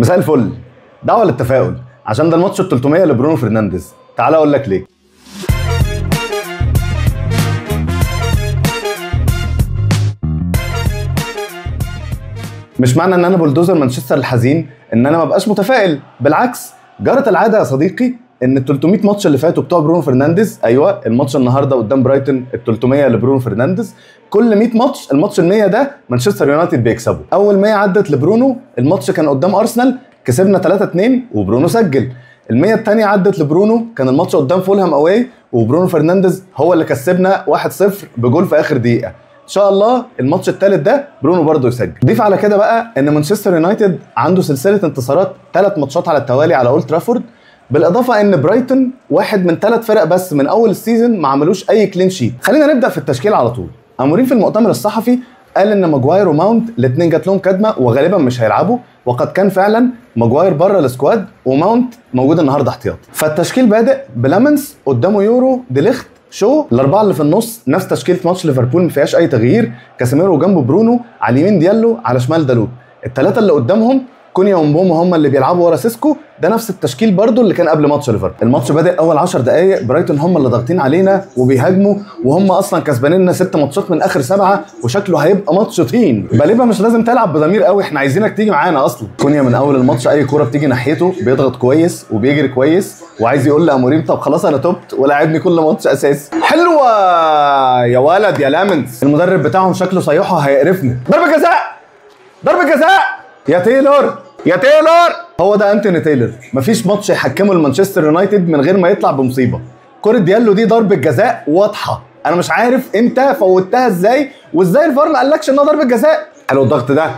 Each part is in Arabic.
مساء الفل. دعوه للتفاؤل عشان ده الماتش ال 300 لبرونو فرنانديز. تعال اقول لك ليه. مش معنى ان انا بولدوزر مانشستر الحزين ان انا ما بقاش متفائل، بالعكس جرت العاده يا صديقي ان ال 300 ماتش اللي فاتوا بتوع برونو فرنانديز، ايوه الماتش النهارده قدام برايتون ال 300 لبرونو فرنانديز، كل 100 ماتش الماتش ال 100 ده مانشستر يونايتد بيكسبوا. اول 100 عدت لبرونو، الماتش كان قدام ارسنال كسبنا 3-2 وبرونو سجل. ال 100 الثانيه عدت لبرونو، كان الماتش قدام فولهام اواي وبرونو فرنانديز هو اللي كسبنا 1-0 بجول في اخر دقيقه. ان شاء الله الماتش الثالث ده برونو برضه يسجل. ضيف على كده بقى ان مانشستر يونايتد عنده سلسله انتصارات 3 ماتشات على التوالي على اولد ترافورد، بالاضافه ان برايتون واحد من 3 فرق بس من اول السيزون ما عملوش اي كلين شيت. خلينا نبدا في التشكيل على طول. امورين في المؤتمر الصحفي قال ان ماجواير وماونت الاثنين جات لهم كدمه وغالبا مش هيلعبوا، وقد كان فعلا ماجواير بره السكواد وماونت موجود النهارده احتياطي. فالتشكيل بادئ بلامنس قدامه يورو دي ليخت شو، الاربعه اللي في النص نفس تشكيله ماتش ليفربول ما فيهاش اي تغيير، كاسيميرو جنبه برونو، على اليمين ديالو، على شمال دالوت. الثلاثه اللي قدامهم كونيا ومبومو هم اللي بيلعبوا ورا سيسكو، ده نفس التشكيل برضو اللي كان قبل ماتش ليفربول. الماتش بادئ اول 10 دقائق برايتون هم اللي ضاغطين علينا وبيهاجموا، وهم اصلا كسبانيننا 6 ماتشات من اخر 7 وشكله هيبقى ماتش طين. باليبا مش لازم تلعب بضمير قوي، احنا عايزينك تيجي معانا اصلا. كونيا من اول الماتش اي كوره بتيجي ناحيته بيضغط كويس وبيجري كويس، وعايز يقول لاموريم طب خلاص انا تبت ولاعبني كل ماتش اساسي. حلوه يا ولد يا لامنز. المدرب بتاعهم شكله صيحه هيقرفنا. ضربه جزاء، ضربه جزاء يا تايلور، يا تايلور. هو ده انتوني تايلور، مفيش ماتش يحكمه لمانشستر يونايتد من غير ما يطلع بمصيبه. كرة ديالو دي ضربه جزاء واضحه، انا مش عارف انت فوتها ازاي، وازاي الفار ما قالكش انها ضربه جزاء. حلو الضغط ده،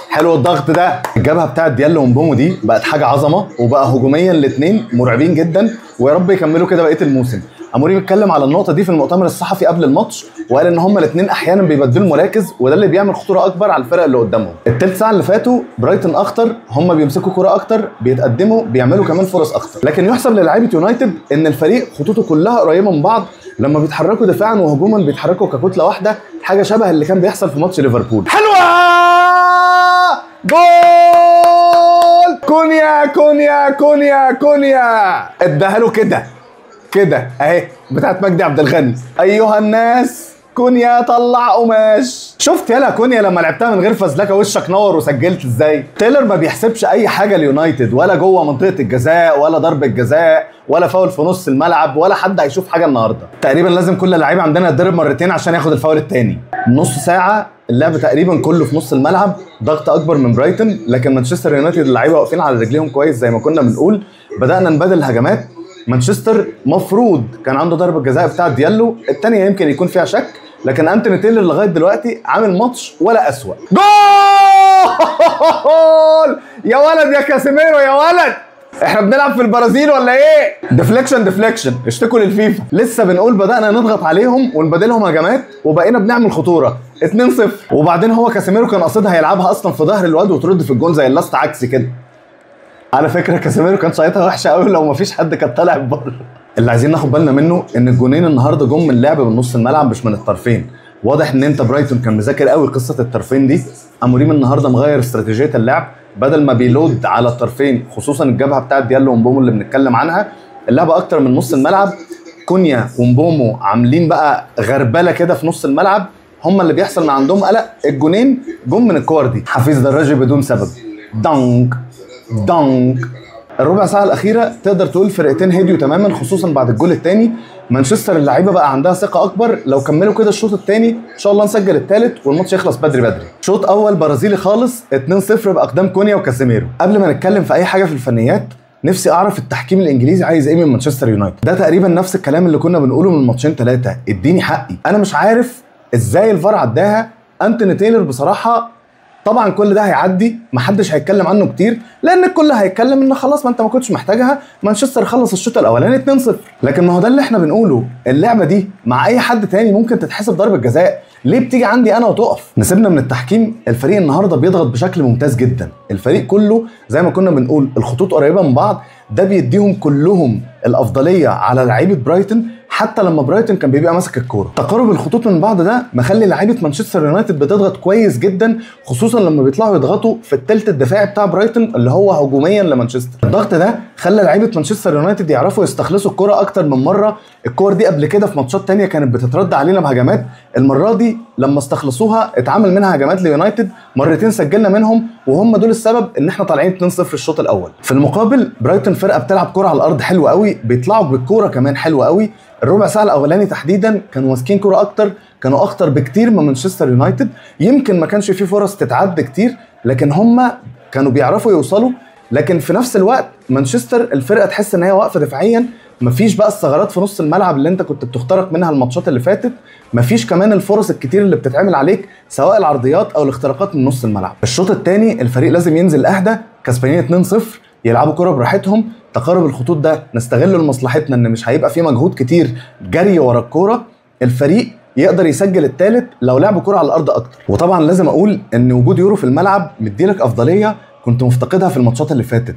حلو الضغط ده. الجبهه بتاعت ديالو ومبومو دي بقت حاجه عظمه، وبقى هجوميا الاثنين مرعبين جدا، ويا رب يكملوا كده بقيه الموسم. اموريم اتكلم على النقطه دي في المؤتمر الصحفي قبل الماتش، وقال ان هما الاثنين احيانا بيبدلوا مراكز، وده اللي بيعمل خطوره اكبر على الفرق اللي قدامهم. الثلث ساعه اللي فاتوا برايتون اخطر، هما بيمسكوا كوره اكتر، بيتقدموا، بيعملوا كمان فرص اكتر. لكن يحسب للاعيبه يونايتد ان الفريق خطوطه كلها قريبه من بعض، لما بيتحركوا دفاعا وهجوما بيتحركوا ككتله واحده، حاجه شبه اللي كان بيحصل في ماتش ليفربول. حلوه جول كونيا كونيا كونيا كونيا، اداها له كده كده اهي بتاعت مجدي عبد الغني. ايها الناس كونيا طلع قماش. شفت يالا كونيا لما لعبتها من غير فزلكه وشك نور وسجلت ازاي؟ تايلور ما بيحسبش اي حاجه ليونايتد، ولا جوه منطقه الجزاء ولا ضربه جزاء ولا فاول في نص الملعب، ولا حد هيشوف حاجه النهارده. تقريبا لازم كل لعيب عندنا يتضرب مرتين عشان ياخد الفاول الثاني. نص ساعه اللعب تقريبا كله في نص الملعب، ضغط اكبر من برايتون، لكن مانشستر يونايتد اللعيبه واقفين على رجليهم كويس زي ما كنا بنقول. بدانا نبادل الهجمات. مانشستر مفروض كان عنده ضربه جزاء بتاعه ديالو، الثانيه يمكن يكون فيها شك، لكن انتوني تايلور لغايه دلوقتي عامل ماتش ولا اسوأ. جول يا ولد يا كاسيميرو يا ولد، احنا بنلعب في البرازيل ولا ايه؟ ديفليكشن ديفليكشن، اشتكوا للفيفا. لسه بنقول بدانا نضغط عليهم ونبادلهم هجمات وبقينا بنعمل خطوره 2-0، وبعدين هو كاسيميرو كان قاصدها يلعبها اصلا في ظهر الواد وترد في الجون زي اللاست عكسي كده. على فكره كاسيميرو كان شايطها وحشه قوي لو مفيش حد كان طالع بره. اللي عايزين ناخد بالنا منه ان الجونين النهارده جم من لعب من نص الملعب مش من الطرفين. واضح ان انت برايتون كان مذاكر قوي قصه الطرفين دي. اموريم النهارده مغير استراتيجيه اللعب، بدل ما بيلود على الطرفين خصوصا الجبهه بتاعت ديالو ومبومو اللي بنتكلم عنها، اللعبه اكتر من نص الملعب. كونيا ومبومو عاملين بقى غربله كده في نص الملعب، هم اللي بيحصل من عندهم قلق. الجونين جم من الكور دي، حفيظ دراجي بدون سبب، دانك دانك. الربع ساعه الاخيره تقدر تقول فرقتين هديوا تماما، خصوصا بعد الجول الثاني. مانشستر اللعيبه بقى عندها ثقه اكبر، لو كملوا كده الشوط الثاني ان شاء الله نسجل الثالث والماتش يخلص بدري بدري. شوط اول برازيلي خالص 2-0 باقدام كونيا وكاسيميرو. قبل ما نتكلم في اي حاجه في الفنيات، نفسي اعرف التحكيم الانجليزي عايز ايه من مانشستر يونايتد. ده تقريبا نفس الكلام اللي كنا بنقوله من ماتشين 3، اديني حقي. انا مش عارف ازاي الفار عداها. انتوني تايلور بصراحه طبعا كل ده هيعدي، محدش هيتكلم عنه كتير، لان الكل هيتكلم ان خلاص ما انت ما كنتش محتاجها، مانشستر خلص الشوط الاولاني 2-0. لكن ما هو ده اللي احنا بنقوله، اللعبه دي مع اي حد تاني ممكن تتحسب ضربه جزاء، ليه بتيجي عندي انا وتقف؟ نسيبنا من التحكيم، الفريق النهارده بيضغط بشكل ممتاز جدا. الفريق كله زي ما كنا بنقول الخطوط قريبه من بعض، ده بيديهم كلهم الافضليه على لعيبه برايتون. حتى لما برايتون كان بيبقى ماسك الكوره. تقارب الخطوط من بعض ده مخلي لعيبه مانشستر يونايتد بتضغط كويس جدا، خصوصا لما بيطلعوا يضغطوا في الثلث الدفاعي بتاع برايتون اللي هو هجوميا لمانشستر. الضغط ده خلى لعيبه مانشستر يونايتد يعرفوا يستخلصوا الكوره اكتر من مره. الكور دي قبل كده في ماتشات تانية كانت بتترد علينا بهجمات، المره دي لما استخلصوها اتعمل منها هجمات ليونايتد، مرتين سجلنا منهم وهم دول السبب ان احنا طالعين 2-0 الشوط الاول. في المقابل برايتون فرقه بتلعب كوره على الارض حلوه قوي، بيطلعوا بالكوره كمان حلوه قوي. الربع ساعه الاولاني تحديدا كانوا ماسكين كوره اكتر، كانوا اخطر بكتير من مانشستر يونايتد. يمكن ما كانش فيه فرص تتعد كتير، لكن هم كانوا بيعرفوا يوصلوا. لكن في نفس الوقت مانشستر الفرقه تحس ان هي واقفه دفاعيا، مفيش بقى الثغرات في نص الملعب اللي انت كنت بتخترق منها الماتشات اللي فاتت، مفيش كمان الفرص الكتير اللي بتتعمل عليك سواء العرضيات او الاختراقات من نص الملعب. الشوط الثاني الفريق لازم ينزل اهدى، كسبانين 2-0، يلعبوا كرة براحتهم. تقارب الخطوط ده نستغله لمصلحتنا، ان مش هيبقى فيه مجهود كتير جري ورا الكوره، الفريق يقدر يسجل الثالث لو لعبوا كرة على الارض اكتر. وطبعا لازم اقول ان وجود يورو في الملعب مديلك افضليه كنت مفتقدها في الماتشات اللي فاتت.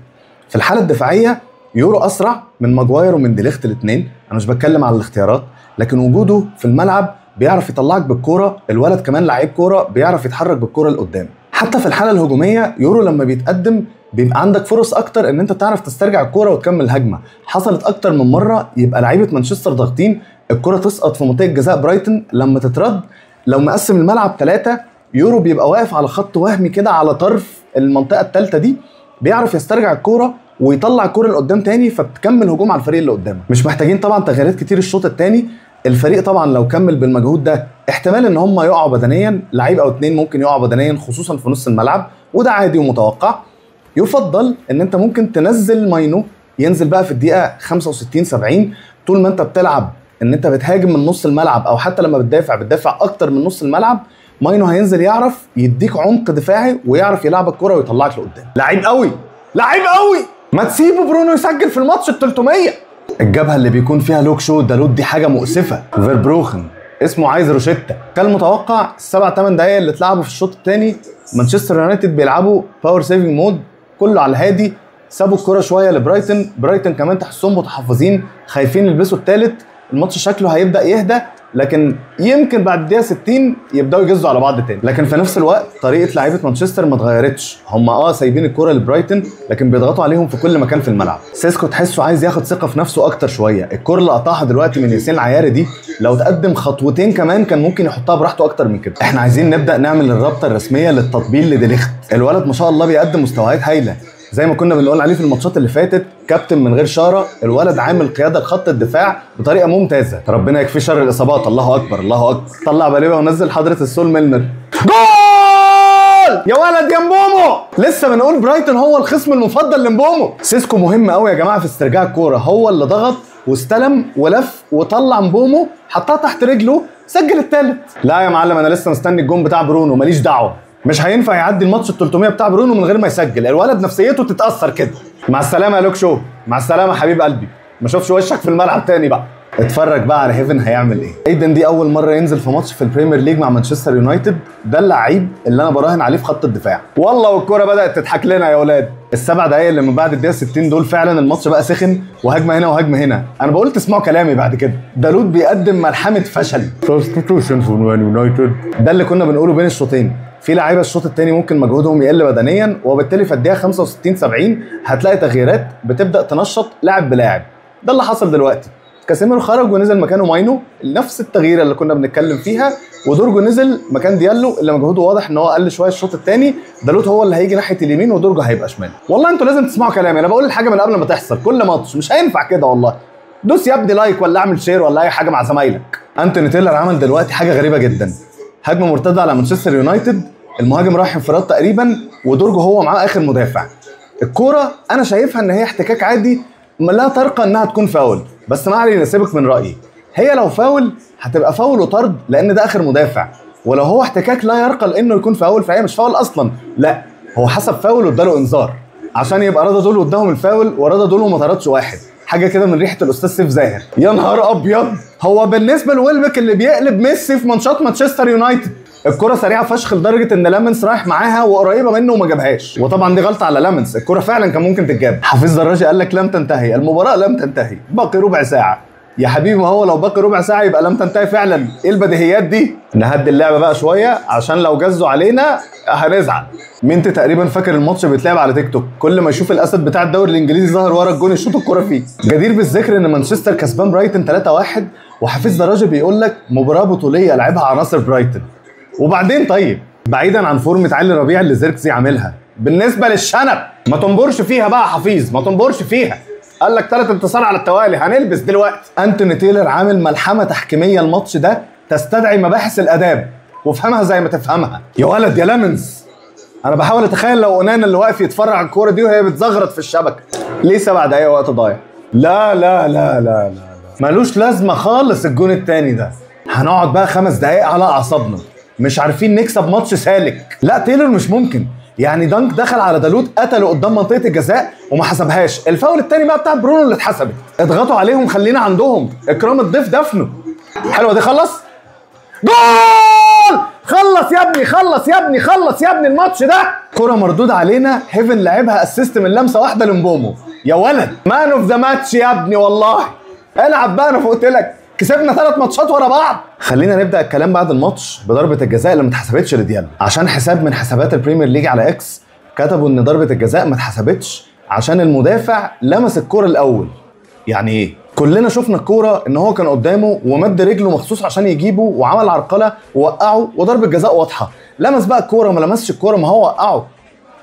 في الحاله الدفاعيه يورو اسرع من ماجواير ومن دي ليخت الاثنين، انا مش بتكلم على الاختيارات، لكن وجوده في الملعب بيعرف يطلعك بالكوره. الولد كمان لعيب كوره بيعرف يتحرك بالكوره لقدام. حتى في الحاله الهجوميه يورو لما بيتقدم بيبقى عندك فرص اكتر ان انت تعرف تسترجع الكوره وتكمل الهجمه. حصلت اكتر من مره يبقى لعيبه مانشستر ضاغطين، الكوره تسقط في منطقه جزاء برايتون، لما تترد لو مقسم الملعب 3 يورو بيبقى واقف على خط وهمي كده على طرف المنطقه الثالثه دي، بيعرف يسترجع الكوره ويطلع الكوره لقدام تاني، فبتكمل هجوم على الفريق اللي قدامك. مش محتاجين طبعا تغييرات كتير الشوط الثاني. الفريق طبعا لو كمل بالمجهود ده احتمال ان هم يقعوا بدنيا، لعيب او 2 ممكن يقعوا بدنيا خصوصا في نص الملعب، وده عادي ومتوقع. يفضل ان انت ممكن تنزل ماينو ينزل بقى في الدقيقه 65 70. طول ما انت بتلعب ان انت بتهاجم من نص الملعب او حتى لما بتدافع اكتر من نص الملعب، ماينو هينزل يعرف يديك عمق دفاعي ويعرف يلعب الكرة ويطلعك لقدام. لعيب قوي، لعيب قوي، ما تسيبه برونو يسجل في الماتش ال 300. الجبهه اللي بيكون فيها لوك شو دالوت دي حاجه مؤسفه. فيربروخن اسمه عايز روشيتا. كان متوقع السبع 8 دقايق اللي اتلعبوا في الشوط الثاني مانشستر يونايتد بيلعبوا باور سيفنج مود، كله على الهادي، سابوا الكرة شويه لبرايتون. برايتون كمان تحسهم متحفظين خايفين يلبسوا الثالث. الماتش شكله هيبدا يهدى، لكن يمكن بعد الدقيقه 60 يبداوا يجزوا على بعض تاني. لكن في نفس الوقت طريقه لعيبه مانشستر ما اتغيرتش، هم سايبين الكرة لبرايتون لكن بيضغطوا عليهم في كل مكان في الملعب. سيسكو تحسه عايز ياخد ثقه في نفسه اكتر شويه. الكرة اللي قطعها دلوقتي من ياسين العياري دي لو تقدم خطوتين كمان كان ممكن يحطها براحته اكتر من كده. احنا عايزين نبدا نعمل الرابطه الرسميه للتطبيل لدي ليخت. الولد ما شاء الله بيقدم مستويات هايله زي ما كنا بنقول عليه في الماتشات اللي فاتت، كابتن من غير شاره. الولد عامل قياده لخط الدفاع بطريقه ممتازه، ربنا يكفيه شر الاصابات. الله اكبر الله اكبر. طلع باليبا ونزل حضره السول ميلنر، جول يا ولد يا مبومو. لسه بنقول برايتون هو الخصم المفضل لمبومو. سيسكو مهم قوي يا جماعه في استرجاع الكوره، هو اللي ضغط واستلم ولف وطلع مبومو، حطها تحت رجله، سجل الثالث. لا يا معلم انا لسه مستني الجون بتاع برونو، ماليش دعوه. مش هينفع يعدي الماتش ال 300 بتاع برونو من غير ما يسجل. الولد نفسيته تتاثر كده. مع السلامه يا لوك شو، مع السلامه حبيب قلبي، ما اشوفش وشك في الملعب تاني بقى. اتفرج بقى على هيفن هيعمل ايه. ايدن دي اول مره ينزل في ماتش في البريمير ليج مع مانشستر يونايتد، ده اللعيب اللي انا براهن عليه في خط الدفاع. والله والكوره بدات تضحك لنا يا اولاد. السبع دقايق اللي من بعد الدقيقه 60 دول فعلا الماتش بقى سخن، وهجمه هنا وهجمه هنا. انا بقول تسمعوا كلامي بعد كده. دالوت بيقدم ملحمه فشل. ده اللي كنا بنقوله بين الشوطين. في لعيبه الشوط الثاني ممكن مجهودهم يقل بدنيا، وبالتالي في الدقيقه 65 70 هتلاقي تغييرات بتبدا تنشط لاعب بلاعب. ده اللي حصل دلوقتي. كاسيميرو خرج ونزل مكانه ماينو، نفس التغييره اللي كنا بنتكلم فيها، ودورجو نزل مكان ديالو اللي مجهوده واضح ان هو قل شويه الشوط الثاني. دالوت هو اللي هيجي ناحيه اليمين ودورجو هيبقى شمال. والله انتوا لازم تسمعوا كلامي، انا بقول الحاجه من قبل ما تحصل كل ماتش، مش هينفع كده والله. دوس يا ابني لايك ولا اعمل شير ولا اي حاجه مع زمايلك. انتوني تيلر عمل دلوقتي حاجه غريبه جدا، هجمه مرتده على مانشستر يونايتد، المهاجم رايح انفراد تقريبا ودورجو هو معاه اخر مدافع. الكوره انا شايفها ان هي احتكاك عادي لا ترقى انها تكون فاول، بس ما علينا سيبك من رايي. هي لو فاول هتبقى فاول وطرد لان ده اخر مدافع، ولو هو احتكاك لا يرقى لانه يكون فاول فهي مش فاول اصلا. لا هو حسب فاول واداله انذار عشان يبقى رضا دول قدامهم الفاول ورضا دول وما طردش واحد. حاجه كده من ريحه الاستاذ سيف زاهر. يا نهار ابيض. هو بالنسبه لويلبك اللي بيقلب ميسي في ماتشات مانشستر يونايتد، الكرة سريعة فشخ لدرجة ان لامنس رايح معاها وقريبة منه وما جابهاش، وطبعا دي غلطة على لامنس. الكرة فعلا كان ممكن تتجاب. حفيظ دراجي قال لك لم تنتهي المباراة، لم تنتهي، باقي ربع ساعة. يا حبيبي ما هو لو باقي ربع ساعه يبقى لم تنتهي فعلا. ايه البديهيات دي؟ نهدي اللعبه بقى شويه عشان لو جزوا علينا هنزعل. مين تقريبا فاكر الماتش بيتلعب على تيك توك، كل ما يشوف الاسد بتاع الدوري الانجليزي ظهر ورا الجون يشوط الكوره فيه. جدير بالذكر ان مانشستر كسبان برايتون 3-1، وحفيظ دراجي بيقول لك مباراه بطوليه لعبها عناصر برايتون. وبعدين طيب بعيدا عن فورمه علي ربيع اللي زيركزي عاملها، بالنسبه للشنب ما تنبرش فيها بقى حفيظ، ما تنبرش فيها. قال لك 3 انتصار على التوالي هنلبس دلوقتي. انتوني تايلر عامل ملحمه تحكيميه الماتش ده تستدعي مباحث الاداب، وافهمها زي ما تفهمها. يا ولد يا لمنز، انا بحاول اتخيل لو اونانا اللي واقف يتفرج على الكوره دي وهي بتزغرط في الشبكه. ليه 7 دقايق وقت ضايع؟ لا لا لا لا لا ملوش لازمه خالص الجون الثاني ده. هنقعد بقى 5 دقايق على اعصابنا مش عارفين نكسب ماتش سالك. لا تايلر مش ممكن، يعني دانك دخل على دالوت قتله قدام منطقه الجزاء وما حسبهاش. الفاول الثاني بقى بتاع برونو اللي اتحسبت. اضغطوا عليهم خلينا عندهم، اكرام الضيف دفنه. حلوه دي، خلص جول. خلص يا ابني، خلص يا ابني، خلص يا ابني الماتش ده. كرة مردود علينا، هيفن لعبها اسيست من لمسه واحده لمبومو. يا ولد مان اوف ذا ماتش يا ابني والله. العب بقى، انا فوقت لك. كسبنا 3 ماتشات ورا بعض. خلينا نبدا الكلام بعد الماتش بضربه الجزاء اللي ما اتحسبتش لديالو، عشان حساب من حسابات البريمير ليج على اكس كتبوا ان ضربه الجزاء ما اتحسبتش عشان المدافع لمس الكرة الاول. يعني ايه؟ كلنا شفنا الكوره ان هو كان قدامه ومد رجله مخصوص عشان يجيبه وعمل عرقله ووقعه، وضربه جزاء واضحه. لمس بقى الكوره ما لمسش الكوره، ما هو وقعه.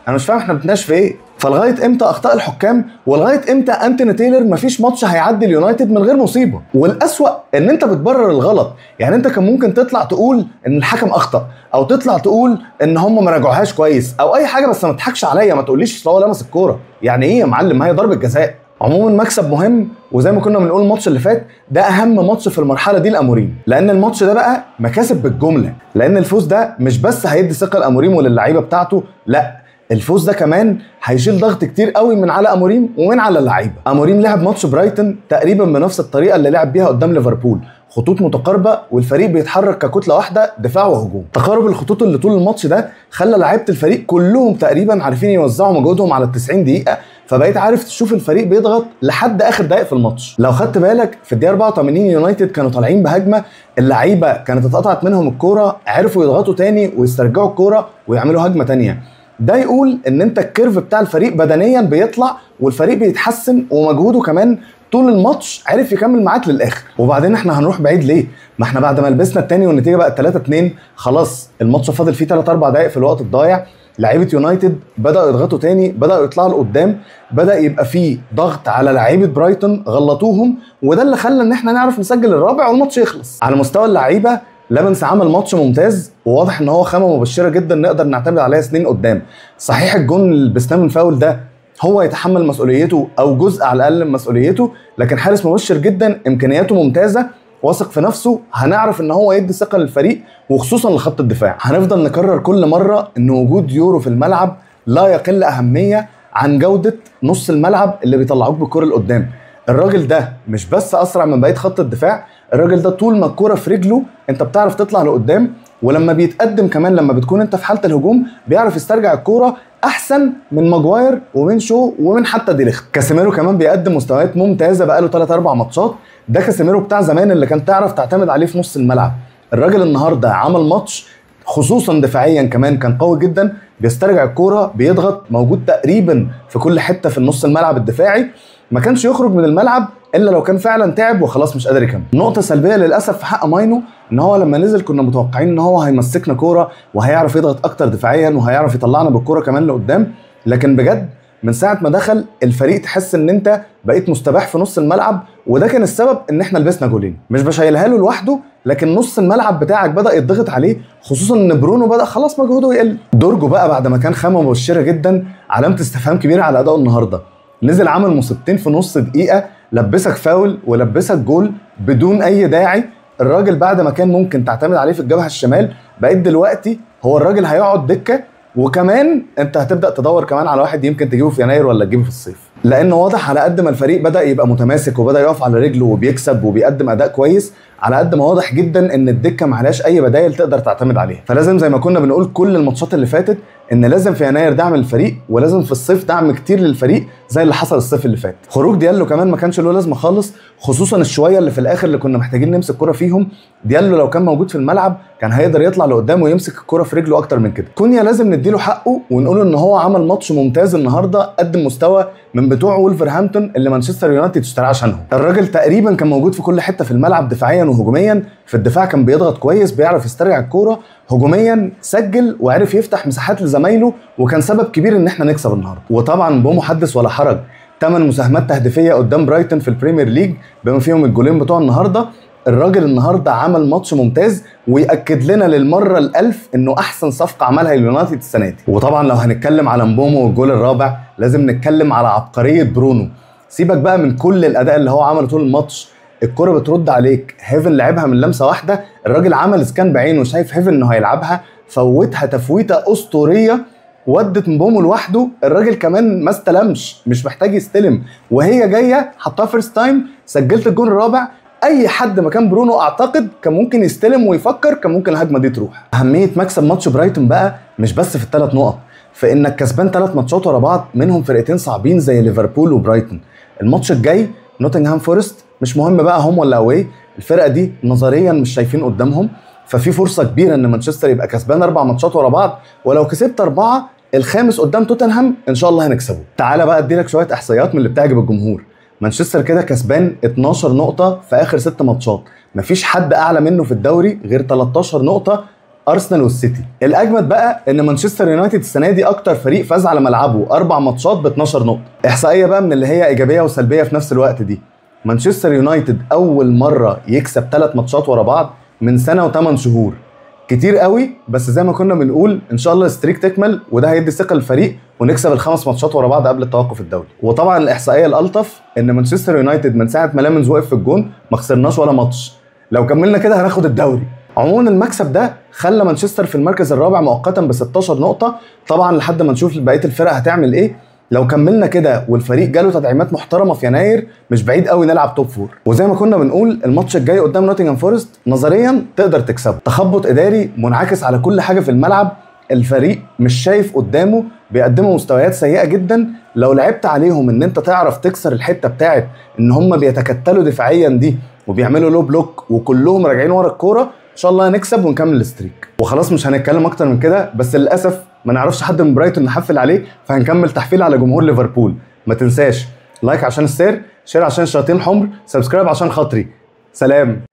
انا مش فاهم احنا بنتناقش في ايه. فلغايه امتى اخطاء الحكام، ولغايه امتى انتوني تايلر مفيش ماتش هيعدي اليونايتد من غير مصيبه. والاسوأ ان انت بتبرر الغلط. يعني انت كان ممكن تطلع تقول ان الحكم اخطا، او تطلع تقول ان هم ما راجعوهاش كويس او اي حاجه، بس ما تضحكش عليا، ما تقوليش اصل هو لمس الكوره. يعني ايه يا معلم؟ ما هي ضربه جزاء. عموما مكسب مهم، وزي ما كنا بنقول الماتش اللي فات ده اهم ماتش في المرحله دي لاموريم، لان الماتش ده بقى مكاسب بالجمله. لان الفوز ده مش بس هيدي ثقه لاموريم وللعيبه بتاعته، لا الفوز ده كمان هيشيل ضغط كتير قوي من على اموريم ومن على اللعيبه. اموريم لعب ماتش برايتون تقريبا بنفس الطريقه اللي لعب بيها قدام ليفربول، خطوط متقاربه والفريق بيتحرك ككتله واحده دفاع وهجوم. تقارب الخطوط اللي طول الماتش ده خلى لعيبه الفريق كلهم تقريبا عارفين يوزعوا مجهودهم على ال90 دقيقه، فبقيت عارف تشوف الفريق بيضغط لحد اخر دقائق في الماتش. لو خدت بالك في الدقيقه 84 يونايتد كانوا طالعين بهجمه، اللعيبه كانت اتقطعت منهم الكوره، عرفوا يضغطوا تاني ويسترجعوا الكوره ويعملوا هجمه تانيه. ده يقول ان انت الكيرف بتاع الفريق بدنيا بيطلع والفريق بيتحسن، ومجهوده كمان طول الماتش عرف يكمل معاك للاخر. وبعدين احنا هنروح بعيد ليه؟ ما احنا بعد ما لبسنا الثاني والنتيجه بقت 3-2 خلاص الماتش فاضل فيه 3-4 دقائق في الوقت الضايع. لعيبه يونايتد بداوا يضغطوا تاني، بداوا يطلعوا لقدام، بدا يبقى فيه ضغط على لعيبه برايتون غلطوهم، وده اللي خلى ان احنا نعرف نسجل الرابع والماتش يخلص. على مستوى اللعيبه لمنس عمل ماتش ممتاز، وواضح ان هو خامه مبشره جدا نقدر نعتمد عليها سنين قدام. صحيح الجون اللي لبسناه من فاول ده هو يتحمل مسؤوليته او جزء على الاقل من مسؤوليته، لكن حارس مبشر جدا، امكانياته ممتازه، واثق في نفسه، هنعرف ان هو يدي ثقه للفريق وخصوصا لخط الدفاع. هنفضل نكرر كل مره ان وجود يورو في الملعب لا يقل اهميه عن جوده نص الملعب اللي بيطلعوك بالكره لقدام. الراجل ده مش بس اسرع من بقيه خط الدفاع، الراجل ده طول ما الكرة في رجله انت بتعرف تطلع لقدام، ولما بيتقدم كمان لما بتكون انت في حالة الهجوم بيعرف يسترجع الكرة احسن من ماجواير ومن شو ومن حتى دي ليخت. كاسيميرو كمان بيقدم مستويات ممتازة بقاله 3-4 ماتشات. ده كاسيميرو بتاع زمان اللي كان تعرف تعتمد عليه في نص الملعب. الراجل النهارده عمل ماتش خصوصا دفاعيا كمان كان قوي جدا، بيسترجع الكرة، بيضغط، موجود تقريبا في كل حتة في النص الملعب الدفاعي، ما كانش يخرج من الملعب الا لو كان فعلا تعب وخلاص مش قادر يكمل. نقطه سلبيه للاسف في حق ماينو ان هو لما نزل كنا متوقعين ان هو هيمسكنا كوره وهيعرف يضغط اكتر دفاعيا وهيعرف يطلعنا بالكوره كمان لقدام، لكن بجد من ساعه ما دخل الفريق تحس ان انت بقيت مستباح في نص الملعب، وده كان السبب ان احنا لبسنا جولين. مش بشيلها له لوحده، لكن نص الملعب بتاعك بدا يتضغط عليه، خصوصا ان برونو بدا خلاص مجهوده يقل. دورجو بقى بعد ما كان خامه مبشره جدا علامه استفهام كبيره على اداؤه النهارده، نزل عمل مصيبتين في نص دقيقه، لبسك فاول ولبسك جول بدون اي داعي. الراجل بعد ما كان ممكن تعتمد عليه في الجبهه الشمال بقيت دلوقتي هو الراجل هيقعد دكه، وكمان انت هتبدا تدور كمان على واحد يمكن تجيبه في يناير ولا تجيبه في الصيف، لان واضح على قد ما الفريق بدا يبقى متماسك وبدا يقف على رجله وبيكسب وبيقدم اداء كويس، على قد ما واضح جدا ان الدكه معلاش اي بدايل تقدر تعتمد عليها. فلازم زي ما كنا بنقول كل الماتشات اللي فاتت ان لازم في يناير دعم للفريق، ولازم في الصيف دعم كتير للفريق زي اللي حصل الصيف اللي فات. خروج ديالو كمان ما كانش له لازمه خالص، خصوصا الشويه اللي في الاخر اللي كنا محتاجين نمسك كرة فيهم. ديالو لو كان موجود في الملعب كان هيقدر يطلع لقدام ويمسك الكرة في رجله اكتر من كده. كونيا لازم نديله حقه ونقول ان هو عمل ماتش ممتاز النهارده، قدم مستوى من بتوع وولفرهامبتون اللي مانشستر يونايتد اشتراه عشانهم. الراجل تقريبا كان موجود في كل حته في الملعب، دفاعيا وهجوميا. في الدفاع كان بيضغط كويس، بيعرف يسترجع الكوره، هجوميا سجل وعرف يفتح مساحات لزمايله، وكان سبب كبير ان احنا نكسب النهارده. وطبعا بومو حدث ولا حرج، 8 مساهمات تهديفيه قدام برايتون في البريمير ليج بما فيهم الجولين بتوع النهارده. الراجل النهارده عمل ماتش ممتاز، ويأكد لنا للمره الألف انه احسن صفقه عملها اليونايتد السنه دي. وطبعا لو هنتكلم على مبومو والجول الرابع لازم نتكلم على عبقريه برونو. سيبك بقى من كل الاداء اللي هو عمله طول الماتش، الكرة بترد عليك، هيفن لعبها من لمسه واحده، الراجل عمل سكان بعينه شايف هيفن انه هيلعبها، فوتها تفويته اسطوريه، ودت مبومو لوحده، الراجل كمان ما استلمش، مش محتاج يستلم، وهي جايه حطها فيرست تايم، سجلت الجول الرابع. اي حد مكان برونو اعتقد كان ممكن يستلم ويفكر، كان ممكن الهجمه دي تروح. اهميه مكسب ماتش برايتون بقى مش بس في ال3 نقط، في انك كسبان 3 ماتشات ورا بعض منهم فرقتين صعبين زي ليفربول وبرايتون. الماتش الجاي نوتنغهام فورست، مش مهم بقى هوم ولا اوي، الفرقه دي نظريا مش شايفين قدامهم، ففي فرصه كبيره ان مانشستر يبقى كسبان 4 ماتشات ورا بعض، ولو كسبت 4 الخامس قدام توتنهام ان شاء الله هنكسبه. تعالى بقى اديلك شويه احصائيات من اللي بتعجب الجمهور. مانشستر كده كسبان 12 نقطه في اخر 6 ماتشات، مفيش حد اعلى منه في الدوري غير 13 نقطه، ارسنال والسيتي. الاجمد بقى ان مانشستر يونايتد السنه دي اكتر فريق فاز على ملعبه 4 ماتشات ب 12 نقطه. احصائيه بقى من اللي هي ايجابيه وسلبيه في نفس الوقت دي، مانشستر يونايتد اول مره يكسب 3 ماتشات ورا بعض من سنه و8 شهور. كتير قوي، بس زي ما كنا بنقول ان شاء الله الستريك تكمل، وده هيدي ثقه للفريق ونكسب ال5 ماتشات ورا بعض قبل التوقف الدولي. وطبعا الاحصائيه الالطف ان مانشستر يونايتد من ساعه ما لامنز وقف في الجون ما خسرناش ولا ماتش، لو كملنا كده هناخد الدوري. عموما المكسب ده خلى مانشستر في المركز الرابع مؤقتا ب 16 نقطه، طبعا لحد ما نشوف بقيه الفرق هتعمل ايه. لو كملنا كده والفريق جاله تدعيمات محترمه في يناير مش بعيد قوي نلعب توب 4. وزي ما كنا بنقول الماتش الجاي قدام نوتنغهام فورست نظريا تقدر تكسبه. تخبط اداري منعكس على كل حاجه في الملعب، الفريق مش شايف قدامه، بيقدموا مستويات سيئه جدا. لو لعبت عليهم ان انت تعرف تكسر الحته بتاعت ان هم بيتكتلوا دفاعيا دي وبيعملوا لو بلوك وكلهم راجعين ورا الكوره، ان شاء الله هنكسب ونكمل الستريك. وخلاص مش هنتكلم اكتر من كده، بس للاسف ما نعرفش حد من برايتون نحفل عليه، فهنكمل تحفيل على جمهور ليفربول. ما تنساش لايك عشان السير، شير عشان الشياطين الحمر، سبسكرايب عشان خاطري. سلام.